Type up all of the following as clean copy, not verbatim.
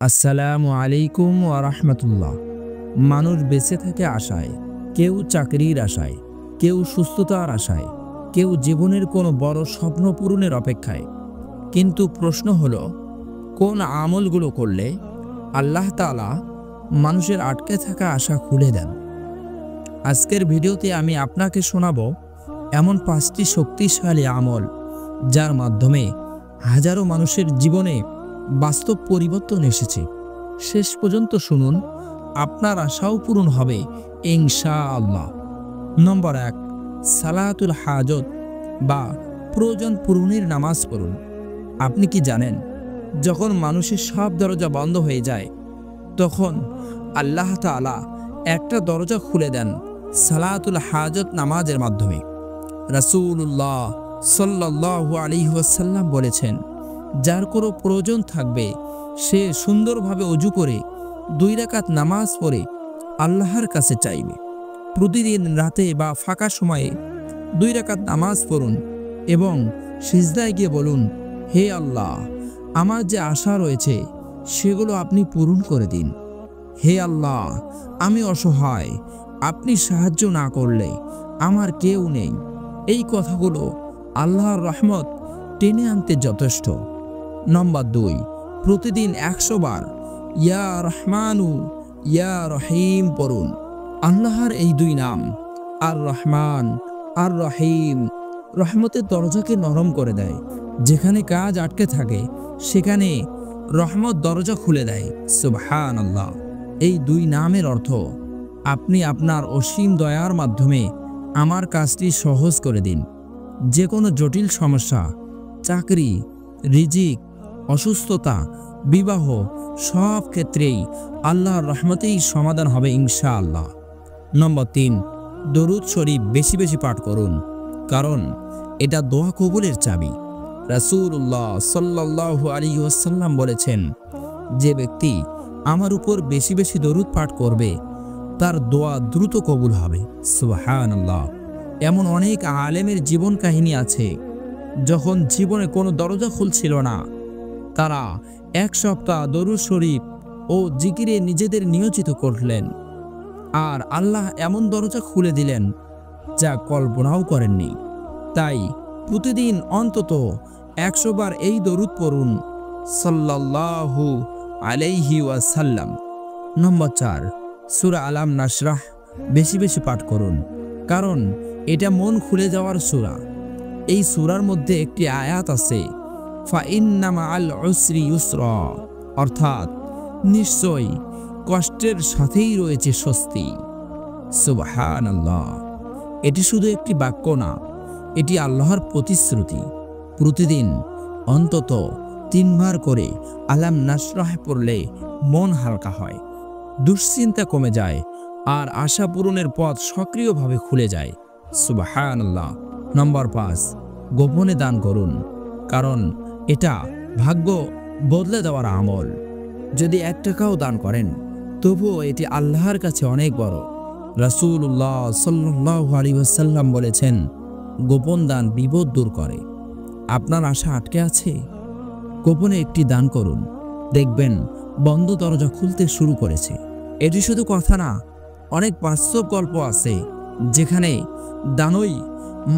আসসালামু আলাইকুম ওয়া রাহমাতুল্লাহ। মানুষ বেঁচে থাকে আশায়, কেউ চাকরির আশায়, কেউ সুস্থতার আশায়, কেউ জীবনের কোনো বড় স্বপ্ন পূরণের অপেক্ষায়। কিন্তু প্রশ্ন হলো, কোন আমলগুলো করলে আল্লাহ তাআলা মানুষের আটকে থাকা আশা খুলে দেন? আজকের ভিডিওতে আমি আপনাকে শোনাবো এমন 5টি শক্তিশালী আমল, যার মাধ্যমে হাজারো মানুষের জীবনে বাস্তব পরিবর্তন এসেছে। শেষ পর্যন্ত শুনুন, আপনার আশাও পূরণ হবে ইনশাআল্লাহ। নম্বর 1, সালাতুল হাজত বা প্রয়োজন পূরণের নামাজ পড়ুন। আপনি কি জানেন, যখন মানুষের সব দরজা বন্ধ হয়ে যায়, তখন আল্লাহ তাআলা একটা দরজা খুলে দেন সালাতুল হাজত নামাজের মাধ্যমে। রাসূলুল্লাহ সাল্লাল্লাহু আলাইহি ওয়াসাল্লাম বলেছেন, যার কোনো প্রয়োজন থাকবে সে সুন্দরভাবে ওযু করে 2 রাকাত নামাজ পড়ে আল্লাহর কাছে চাইবে। প্রতিদিন রাতে বা ফাঁকা সময়ে 2 রাকাত নামাজ পড়ুন এবং সিজদায় গিয়ে বলুন, হে আল্লাহ, আমার যে আশা রয়েছে সেগুলো আপনি পূরণ করে দিন। হে আল্লাহ, আমি অসহায়, আপনি সাহায্য না করলে আমার কেউ নেই। এই কথাগুলো আল্লাহর রহমত টেনে আনতে যথেষ্ট। নম্বর 2, প্রতিদিন 100 বার ইয়া রহমানু ইয়া রহিম পড়ুন। আল্লাহর এই 2 নাম, আর রহমান আর রহিম, রহমতের দরজাকে নরম করে দেয়। যেখানে কাজ আটকে থাকে সেখানে রহমত দরজা খুলে দেয়। সুবহানাল্লাহ। এই 2 নামের অর্থ, আপনি আপনার অসীম দয়ার মাধ্যমে আমার কাজটি সহজ করে দিন। যে কোনো জটিল সমস্যা, চাকরি, রিজিক, অসুস্থতা, বিবাহ, সব ক্ষেত্রেই আল্লাহর রহমতেই সমাধান হবে ইনশাআল্লাহ। নম্বর 3, দরুদ শরীফ বেশি বেশি পাঠ করুন, কারণ এটা দোয়া কবুলের চাবি। রাসূলুল্লাহ সাল্লাল্লাহু আলাইহি ওয়াসাল্লাম বলেছেন, যে ব্যক্তি আমার উপর বেশি বেশি দরুদ পাঠ করবে তার দোয়া দ্রুত কবুল হবে। সুবহানাল্লাহ। এমন অনেক আলেমের জীবন কাহিনী আছে, যখন জীবনে কোনো দরজা খুলছিল না, তারা 1 সপ্তাহ দরুদ শরীফ ও জিকিরে নিজেদের নিয়োজিত করলেন, আর আল্লাহ এমন দরজা খুলে দিলেন যা কল্পনাও করেননি। তাই প্রতিদিন অন্তত 100 বার এই দরুদ পড়ুন সাল্লাল্লাহু আলাইহি ওয়াসাল্লাম। নম্বর 4, সূরা আলাম নাশরাহ বেশি বেশি পাঠ করুন, কারণ এটা মন খুলে যাওয়ার সূরা। এই সূরার মধ্যে একটি আয়াত আছে, ফা ইন্না মাআল উসরি ইউসরা, অর্থাৎ নিশ্চয়ই কষ্টের সাথেই রয়েছে স্বস্তি। সুবহানাল্লাহ। এটি শুধু একটি বাক্য না, এটি আল্লাহর প্রতিশ্রুতি। প্রতিদিন অন্তত 3 বার করে আলাম নাশরাহ পড়লে মন হালকা হয়, দুশ্চিন্তা কমে যায়, আর আশা পূরণের পথ সক্রিয়ভাবে খুলে যায়। সুবহানাল্লাহ। নম্বর 5, গোপনে দান করুন, কারণ এটা ভাগ্য বদলে দেওয়ার আমল। যদি 1 টাকাও দান করেন, তবুও এটি আল্লাহর কাছে অনেক বড়। রাসূলুল্লাহ সাল্লাল্লাহু আলাইহি ওয়াসাল্লাম বলেছেন, গোপন দান বিপদ দূর করে। আপনার আশা আটকে আছে, গোপনে একটি দান করুন, দেখবেন বন্ধ দরজা খুলতে শুরু করেছে। এটি শুধু কথা না, অনেক বাস্তব গল্প আছে যেখানে দানই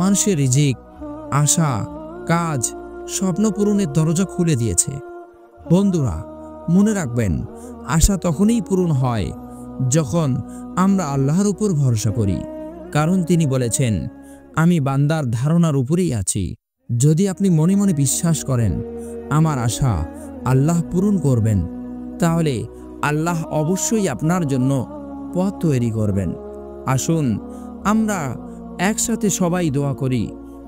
মানুষের রিজিক, আশা, কাজ, স্বপ্ন পূরণের দরজা খুলে দিয়েছে। বন্ধুরা, মনে রাখবেন, আশা তখনই পূরণ হয় যখন আমরা আল্লাহর উপর ভরসা করি, কারণ তিনি বলেছেন, আমি বান্দার ধারণার উপরেই আছি। যদি আপনি মনে মনে বিশ্বাস করেন আমার আশা আল্লাহ পূরণ করবেন, তাহলে আল্লাহ অবশ্যই আপনার জন্য পথ তৈরি করবেন। আসুন আমরা একসাথে সবাই দোয়া করি,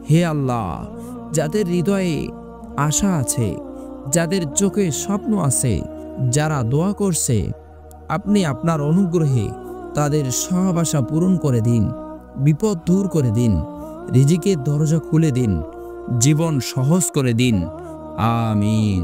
হে আল্লাহ, যাদের হৃদয়ে আশা আছে, যাদের চোখে স্বপ্ন আছে, যারা দোয়া করছে, আপনি আপনার অনুগ্রহে তাদের সব আশা পূরণ করে দিন, বিপদ দূর করে দিন, রিজিকের দরজা খুলে দিন, জীবন সহজ করে দিন। আমিন।